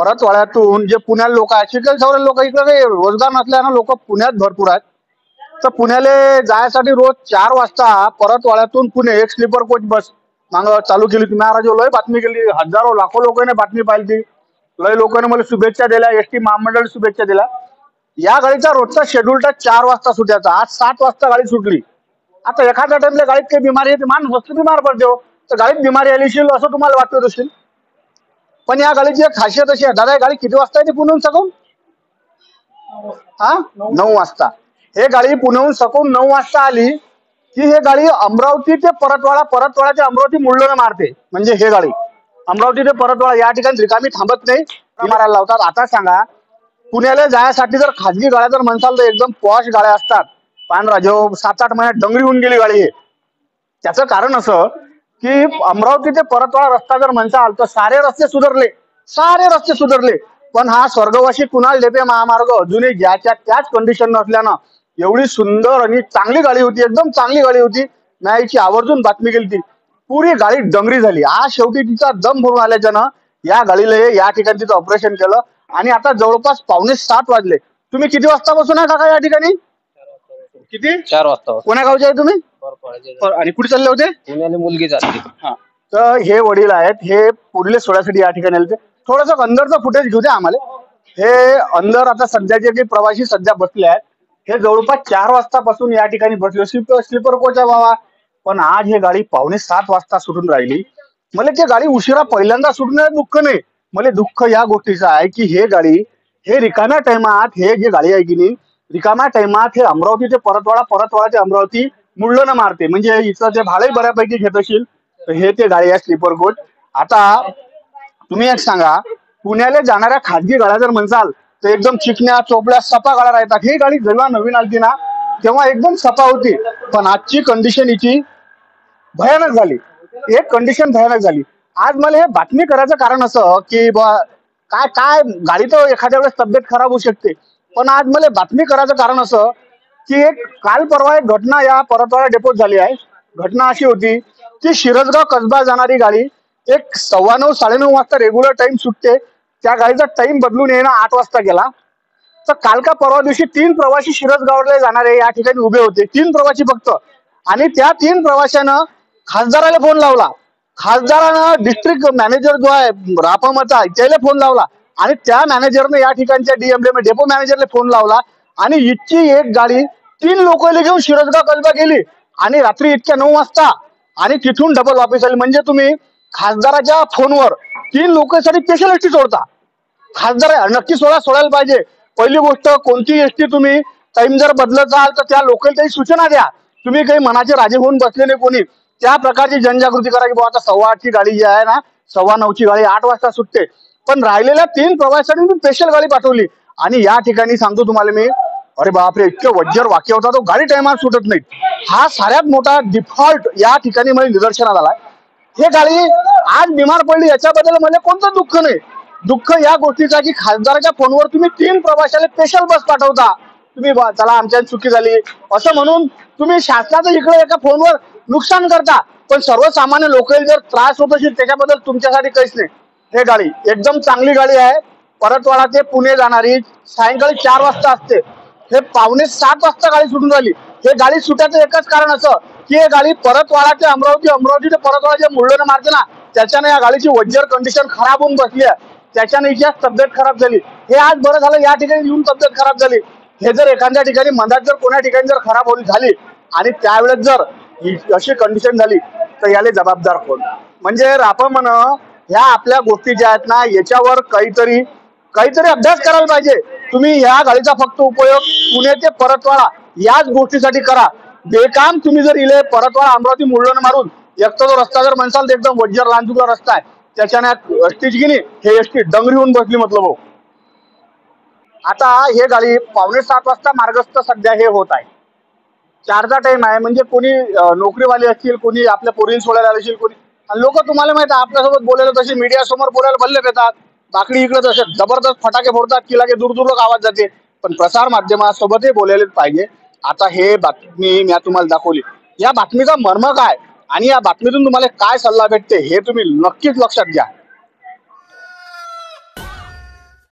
परतवाड्यातून जे पुण्याला लोक आहेत, शिकेल सवरेल लोक, इकडे रोजगार नसल्यानं लोक पुण्यात भरपूर आहेत. तर पुण्याला जायसाठी रोज 4 वाजता परतवाड्यातून पुणे एक स्लीपर कोच बस माग चालू केली होती. महाराज लय बातमी केली, हजारो लाखो लोकांनी बातमी पाहिली. लय लोकांनी मला शुभेच्छा दिल्या, एसटी महामंडळ शुभेच्छा दिल्या. या गाडीचा रोजचा शेड्यूल 4 वाजता सुटायचा, आज 7 वाजता गाडी सुटली. आता एखाद्या टाइमला गाडीत काही बिमारी येते, माणूस वस्तू बिमार पडते हो, तर गाडीत बिमारी आली असेल असं तुम्हाला वाटत असेल. पण या गाडीची एक खासियत अशी आहे, दादा गाडी किती वाजता येते पुण्याहून सकाळून? 9 वाजता. हे गाडी पुण्याहून सकाळून 9 वाजता आली की हे गाडी अमरावती ते परतवाडा, परतवाडा ते अमरावती मुळ्ळून मारते. म्हणजे हे गाडी अमरावती ते परतवाडा या ठिकाणी रिकामी थांबत नाही, मारायला लावतात. आता सांगा, पुण्याला जायसाठी जर खाजगी गाड्या जर म्हणसाल तर एकदम पॉश गाड्या असतात, पांढरा जो 7-8 महिन्यात डंगरी होऊन गेली गाडी. त्याचं कारण असं की अमरावती ते परतवाडा रस्ता जर म्हणसाल तर सारे रस्ते सुधारले, पण हा स्वर्गवासी कुणाल ढेपे महामार्ग अजूनही ज्याच्या त्याच कंडिशन नसल्यानं एवढी सुंदर आणि चांगली गाडी होती, एकदम चांगली गाडी होती. मी याची आवर्जून बातमी केली ती, पुरी गाडी डंगरी झाली. आज शेवटी तिचा दम भरून आल्याच्यानं या गाडीला या ठिकाणी तिचं ऑपरेशन केलं आणि आता जवळपास 6:45 वाजले. तुम्ही किती वाजतापासून आहे काका या ठिकाणी? किती? 4 वाजता. कोण्या गावचे आहे तुम्ही? आणि कुठे चालले होते? पुण्याला मुलगी जाते. तर हे वडील आहेत, हे पुढले सोडायसाठी या ठिकाणी आले. थोडस अंदरचं फुटेज घेऊ द्या आम्हाला. हे अंदर आता सध्याचे काही प्रवासी सध्या बसले आहेत, हे जवळपास 4 वाजतापासून या ठिकाणी बसले. स्लीपर कोच आहे बाबा, पण आज हे गाडी 6:45 वाजता सुटून राहिली. मला ते गाडी उशिरा पहिल्यांदा सुटण्याचं दुःख नाही, मला दुःख या गोष्टीचं आहे की हे गाडी हे रिकाम्या टाइमात, हे जे गाडी आहे की नाही रिकाम्या टाइमात हे अमरावती ते परतवाडा, परतवाडा ते अमरावती मुळ्ळून मारते. म्हणजे इथं ते भाडे बऱ्यापैकी घेत असेल तर हे ते गाडी आहे स्लीपर कोच. आता तुम्ही एक सांगा, पुण्याला जाणाऱ्या खाजगी गाड्या जर म्हणसाल तर एकदम चिकण्या चोपड्या सपा गाड्या राहतात. ही गाडी जेव्हा नवीन आली ना तेव्हा एकदम सपा होती, पण आजची कंडिशन हिची भयानक झाली. एक कंडिशन भयानक झाली. आज मला हे बातमी करायचं कारण असं की काय काय गाडी तर एखाद्या वेळेस तब्येत खराब होऊ शकते, पण आज मला बातमी करायचं कारण असं की एक काल परवा एक घटना या परतवाडा डेपोत झाली आहे. घटना अशी होती की शिरसगाव कसबा जाणारी गाडी एक 9:15 9:30 वाजता रेग्युलर टाइम सुटते, त्या गाडीचा टाइम बदलून येणं 8 वाजता गेला. तर काल का परवा दिवशी 3 प्रवासी शिरसगावला जाणारे या ठिकाणी उभे होते, 3 प्रवासी फक्त. आणि त्या 3 प्रवाशानं खासदाराला फोन लावला, खासदारानं डिस्ट्रिक्ट मॅनेजर जो आहे रापामचा त्याला फोन लावला आणि त्या मॅनेजरने या ठिकाणच्या डीएमडीए डेपो मॅनेजरला फोन लावला आणि इतकी एक गाडी 3 लोकांना घेऊन शिरसगाव कसबा गेली आणि रात्री इतक्या 9 वाजता आणि तिथून डबल वापस आली. म्हणजे तुम्ही खासदाराच्या फोनवर 3 लोकांसाठी स्पेशल एसटी सोडता. खासदार नक्की सोडायला पाहिजे. पहिली गोष्ट, कोणती एसटी तुम्ही टाइम जर बदलत जाल तर त्या लोकांना काही सूचना द्या. तुम्ही काही मनाचे राजे होऊन बसले नाही कोणी, त्या प्रकारची जनजागृती करा की बाबा आता 8:15ची गाडी जी आहे ना 9:15ची गाडी 8 वाजता सुटते, पण राहिलेल्या 3 प्रवाशांनी मी स्पेशल गाडी पाठवली. आणि या ठिकाणी सांगतो तुम्हाला मी, अरे बापरे इतके वज्जर वाक्य होता तो, गाडी टाइमात सुटत नाही. हा सगळ्यात मोठा डिफॉल्ट या ठिकाणी मला निदर्शनात आलाय. हे गाडी आज बिमार पडली याच्याबद्दल मला कोणतं दुःख नाही. दुःख या गोष्टीचा की खासदाराच्या फोनवर तुम्ही 3 प्रवाशाला स्पेशल बस पाठवता. तुम्ही चला आमच्या चुकी झाली असं म्हणून तुम्ही शासनाचं इकडे एका फोनवर नुकसान करता, पण सर्वसामान्य लोकांना जर त्रास होत असेल त्याच्याबद्दल तुमच्यासाठी काहीच नाही. हे गाडी एकदम चांगली गाडी आहे, परतवाडा ते पुणे जाणारी, सायंकाळी 4 वाजता असते. हे 6:45 वाजता गाडी सुटून राहिली. हे गाडी सुटायचं एकच कारण असं की हे गाडी परतवाडा ते अमरावती, अमरावती ते परतवाडा जे मुळ्ळून मारते ना, त्याच्याने या गाडीची वज्जर कंडिशन खराब होऊन बसली आहे, त्याच्याने हिची तब्येत खराब झाली. हे आज बरं झालं या ठिकाणी येऊन तब्येत खराब झाली. हे जर एखाद्या ठिकाणी मधात जर कोणा ठिकाणी जर खराब झाली आणि त्यावेळेस जर अशी कंडिशन झाली तर याला जबाबदार कोण? म्हणजे आपण म्हण ह्या आपल्या गोष्टी ज्या आहेत ना याच्यावर काहीतरी अभ्यास करायला पाहिजे. तुम्ही ह्या गाडीचा फक्त उपयोग पुणे ते परतवाडा याच गोष्टीसाठी करा. बेकाम तुम्ही जर इले परतवाडा अमरावती मुळ्ळून मारून एकटा जो रस्ता जर म्हणसाल तर एकदम वज्जर लांचुकला रस्ता आहे, त्याच्याने एसटीच की नाही हे एसटी डंगरी होऊन बसली मतलब हो. आता हे गाडी 6:45 वाजता मार्गस्थ सध्या हे होत आहे. 4चा टाइम आहे, म्हणजे कोणी नोकरीवाले असतील, कोणी आपल्या पोरीला सोडायला आले असतील, कोणी लोक तुम्हाला माहिती आहे आपल्यासोबत बोलायला तसे मीडिया समोर बोलायला बल्ले देतात, बाकडी इकडे तसे जबरदस्त फटाके फोडतात की लागे दूर दूर आवाज जाते, पण प्रसार माध्यमासोबतही बोलायलाच पाहिजे. आता हे बातमी मी तुम्हाला दाखवली, या बातमीचा मर्म काय आणि या बातमीतून तुम्हाला काय सल्ला भेटते हे तुम्ही नक्कीच लक्षात घ्या.